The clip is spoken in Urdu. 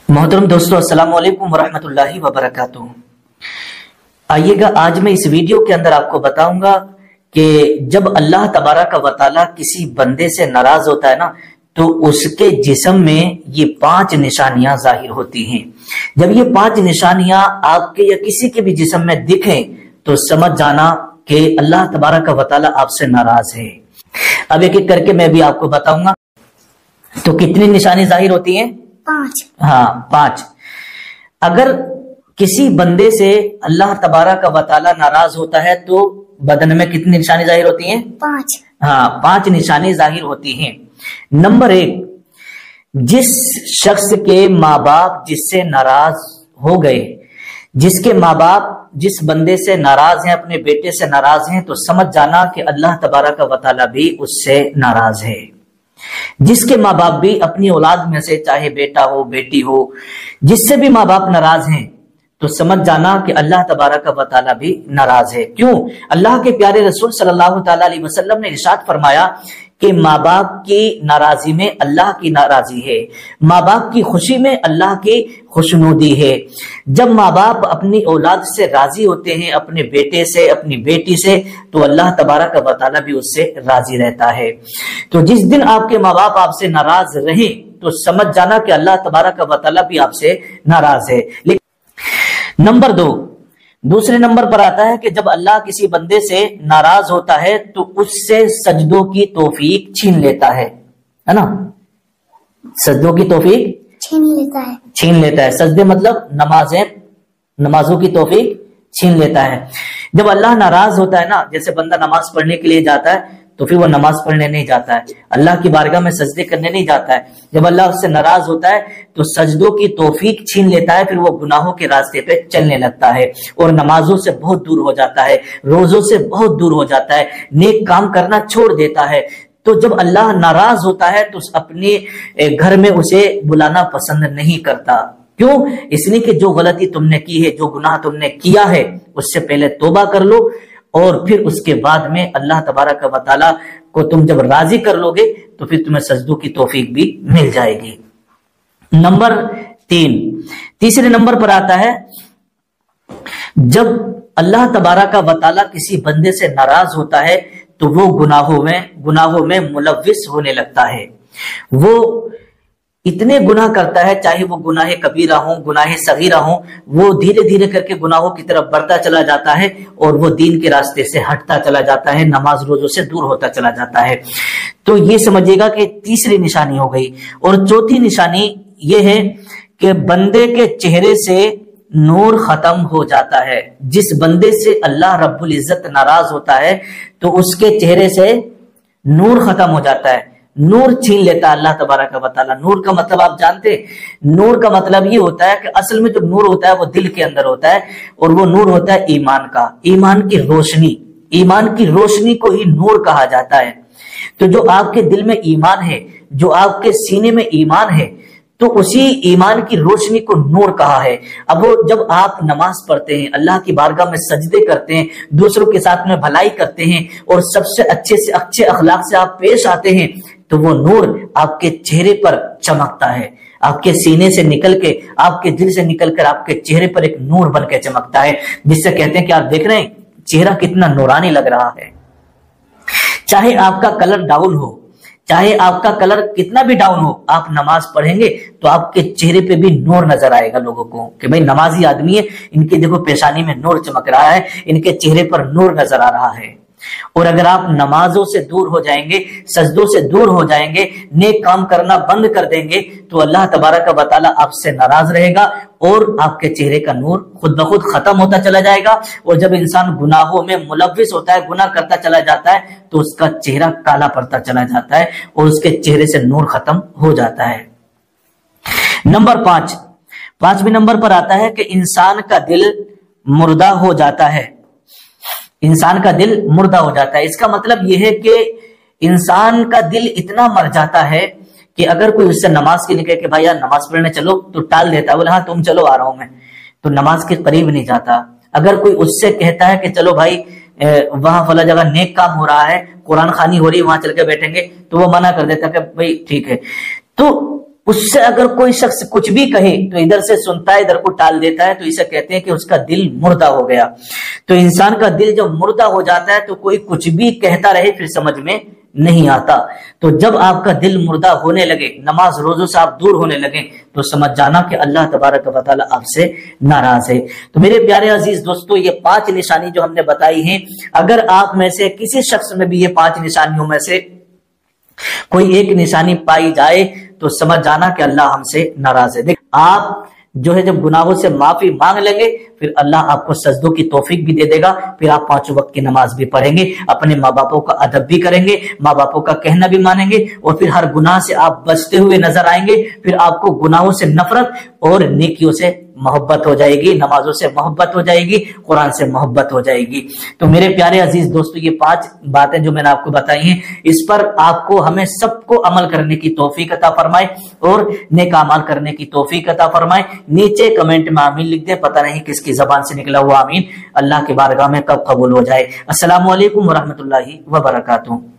محترم دوستو، السلام علیکم ورحمۃ اللہ وبرکاتہ۔ آئیے گا آج میں اس ویڈیو کے اندر آپ کو بتاؤں گا کہ جب اللہ تبارک و تعالی کسی بندے سے ناراض ہوتا ہے نا تو اس کے جسم میں یہ 5 نشانیاں ظاہر ہوتی ہیں۔ جب یہ 5 نشانیاں آپ کے یا کسی کے بھی جسم میں دکھیں تو سمجھ جانا کہ اللہ تبارک و تعالی آپ سے ناراض ہے۔ اب ایک ایک کر کے میں بھی آپ کو بتاؤں گا۔ تو کتنی نشانی ظاہر ہوتی ہیں؟ 5۔ ہاں 5۔ اگر کسی بندے سے اللہ تبارک و تعالی ناراض ہوتا ہے تو بدن میں کتنی نشانی ظاہر ہوتی ہیں؟ 5۔ ہاں 5 نشانی ظاہر ہوتی ہیں۔ نمبر 1، جس شخص کے ماں باپ جس سے ناراض ہو گئے، جس کے ماں باپ جس بندے سے ناراض ہیں، اپنے بیٹے سے ناراض ہیں، تو سمجھ جانا کہ اللہ تبارک و تعالی بھی اس سے ناراض ہے۔ جس کے ماں باپ بھی اپنی اولاد میں سے، چاہے بیٹا ہو بیٹی ہو، جس سے بھی ماں باپ ناراض ہیں تو سمجھ جانا کہ اللہ تبارک و تعالی بھی ناراض ہے۔ کیوں؟ اللہ کے پیارے رسول صلی اللہ تعالی علیہ وسلم نے ارشاد فرمایا کہ ماں باپ کی ناراضی میں اللہ کی ناراضی ہے، ماں باپ کی خوشی میں اللہ کی خوشنودی ہے۔ جب ماں باپ اپنی اولاد سے راضی ہوتے ہیں، اپنے بیٹے سے، اپنی بیٹی سے، تو اللہ تبارک و تعالی بھی اس سے راضی رہتا ہے۔ تو جس دن آپ کے ماں باپ آپ سے ناراض رہیں تو سمجھ جانا کہ اللہ تبارک و تعالی بھی آپ سے ناراض ہے۔ نمبر 2، دوسرے نمبر پر آتا ہے کہ جب اللہ کسی بندے سے ناراض ہوتا ہے تو اس سے سجدوں کی توفیق چھین لیتا ہے نا؟ سجدوں کی توفیق چھین لیتا ہے۔ سجدے مطلب نمازوں کی توفیق چھین لیتا ہے۔ جب اللہ ناراض ہوتا ہے نا، جیسے بندہ نماز پڑھنے کے لیے جاتا ہے تو پھر وہ نماز پڑھنے نہیں جاتا ہے، اللہ کی بارگاہ میں سجدے کرنے نہیں جاتا ہے۔ جب اللہ اس سے ناراض ہوتا ہے تو سجدوں کی توفیق چھین لیتا ہے، پھر وہ گناہوں کے راستے پہ چلنے لگتا ہے اور نمازوں سے بہت دور ہو جاتا ہے، روزوں سے بہت دور ہو جاتا ہے، نیک کام کرنا چھوڑ دیتا ہے۔ تو جب اللہ ناراض ہوتا ہے تو اپنے گھر میں اسے بلانا پسند نہیں کرتا۔ کیوں؟ اس لیے کہ جو غلطی تم نے کی ہے، جو گناہ تم نے کیا ہے، اس سے پہلے توبہ کر لو، اور پھر اس کے بعد میں اللہ تبارک و تعالی کو تم جب راضی کر لو گے تو پھر تمہیں سجدوں کی توفیق بھی مل جائے گی۔ نمبر 3، تیسرے نمبر پر آتا ہے جب اللہ تبارک و تعالی کسی بندے سے ناراض ہوتا ہے تو وہ گناہوں میں ملوث ہونے لگتا ہے۔ وہ اتنے گناہ کرتا ہے، چاہے وہ گناہ کبیرہ ہوں، گناہ صغیرہ ہوں، وہ دھیرے دھیرے کر کے گناہوں کی طرف بڑھتا چلا جاتا ہے اور وہ دین کے راستے سے ہٹتا چلا جاتا ہے، نماز روزوں سے دور ہوتا چلا جاتا ہے۔ تو یہ سمجھے گا کہ تیسری نشانی ہو گئی۔ اور چوتھی نشانی یہ ہے کہ بندے کے چہرے سے نور ختم ہو جاتا ہے۔ جس بندے سے اللہ رب العزت ناراض ہوتا ہے تو اس کے چہرے سے نور ختم ہو جاتا ہے، نور چھین لیتا ہے اللہ تبارک و تعالی۔ نور کا مطلب آپ جانتے ہیں؟ نور کا مطلب یہ ہوتا ہے کہ اصل میں جو نور ہوتا ہے وہ دل کے اندر ہوتا ہے، اور وہ نور ہوتا ہے ایمان کا، ایمان کی روشنی۔ ایمان کی روشنی کو ہی نور کہا جاتا ہے۔ تو جو آپ کے دل میں ایمان ہے، جو آپ کے سینے میں ایمان ہے، تو اسی ایمان کی روشنی کو نور کہا ہے۔ اب وہ جب آپ نماز پڑھتے ہیں، اللہ کی بارگاہ میں سجدے کرتے ہیں، دوسروں کے ساتھ میں بھلائی کرتے ہیں اور سب سے اچھے اخلاق سے آپ پیش آتے ہیں تو وہ نور آپ کے چہرے پر چمکتا ہے، آپ کے سینے سے نکل کے، آپ کے دل سے نکل کر آپ کے چہرے پر ایک نور بن کے چمکتا ہے، جس سے کہتے ہیں کہ آپ دیکھ رہے ہیں چہرہ کتنا نورانی لگ رہا ہے۔ چاہے آپ کا کلر ڈاؤن ہو، چاہے آپ کا کلر کتنا بھی ڈاؤن ہو، آپ نماز پڑھیں گے تو آپ کے چہرے پہ بھی نور نظر آئے گا لوگوں کو کہ بھئی نمازی آدمی ہے، ان کے دیکھو پیشانی میں نور چمک رہا ہے، ان کے چہرے پر نور نظر آ رہا ہے۔ اور اگر آپ نمازوں سے دور ہو جائیں گے، سجدوں سے دور ہو جائیں گے، نیک کام کرنا بند کر دیں گے تو اللہ تبارک و تعالی آپ سے ناراض رہے گا اور آپ کے چہرے کا نور خود بخود ختم ہوتا چلا جائے گا۔ اور جب انسان گناہوں میں ملوث ہوتا ہے، گناہ کرتا چلا جاتا ہے تو اس کا چہرہ کالا پڑتا چلا جاتا ہے اور اس کے چہرے سے نور ختم ہو جاتا ہے۔ نمبر 5، 5ویں نمبر پر آتا ہے کہ انسان کا دل مردہ ہو جاتا ہے۔ انسان کا دل مردہ ہو جاتا ہے، اس کا مطلب یہ ہے کہ انسان کا دل اتنا مر جاتا ہے کہ اگر کوئی اس سے نماز کے لیے کہے کہ بھائی یار نماز پڑھنے چلو تو ٹال دیتا ہے، بولے ہاں تم چلو آ رہا ہوں میں، تو نماز کے قریب نہیں جاتا۔ اگر کوئی اس سے کہتا ہے کہ چلو بھائی وہاں فلاں جگہ نیک کام ہو رہا ہے، قرآن خوانی ہو رہی ہے، وہاں چل کے بیٹھیں گے، تو وہ منع کر دیتا کہ بھائی ٹھیک ہے۔ تو اس سے اگر کوئی شخص کچھ بھی کہے تو ادھر سے سنتا ہے ادھر کو ٹال دیتا ہے، تو اسے کہتے ہیں کہ اس کا دل مردہ ہو گیا۔ تو انسان کا دل جب مردہ ہو جاتا ہے تو کوئی کچھ بھی کہتا رہے پھر سمجھ میں نہیں آتا۔ تو جب آپ کا دل مردہ ہونے لگے، نماز روزوں سے آپ دور ہونے لگے، تو سمجھ جانا کہ اللہ تبارک و تعالی آپ سے ناراض ہے۔ تو میرے پیارے عزیز دوستو، یہ 5 نشانی جو ہم نے بتائی ہیں، اگر آپ میں سے کسی شخص میں بھی یہ 5 نشانیوں میں سے کوئی ایک نشانی پائی جائے تو سمجھ جانا کہ اللہ ہم سے ناراض ہے۔ دیکھ آپ جو ہے جب گناہوں سے معافی مانگ لیں گے، پھر اللہ آپ کو سجدوں کی توفیق بھی دے دے گا، پھر آپ 5 وقت کی نماز بھی پڑھیں گے، اپنے ماں باپوں کا ادب بھی کریں گے، ماں باپوں کا کہنا بھی مانیں گے، اور پھر ہر گناہ سے آپ بچتے ہوئے نظر آئیں گے۔ پھر آپ کو گناہوں سے نفرت اور نیکیوں سے محبت ہو جائے گی، نمازوں سے محبت ہو جائے گی، قرآن سے محبت ہو جائے گی۔ تو میرے پیارے عزیز دوستو، یہ 5 باتیں جو میں نے آپ کو بتائی ہیں، اس پر آپ کو ہمیں سب کو عمل کرنے کی توفیق عطا فرمائے اور نیک اعمال کرنے کی توفیق عطا فرمائے۔ نیچے کمنٹ میں آمین لکھ دیں، پتہ نہیں کس کی زبان سے نکلا ہوا آمین اللہ کی بارگاہ میں کب قبول ہو جائے۔ السلام علیکم ورحمۃ اللہ وبرکاتہ۔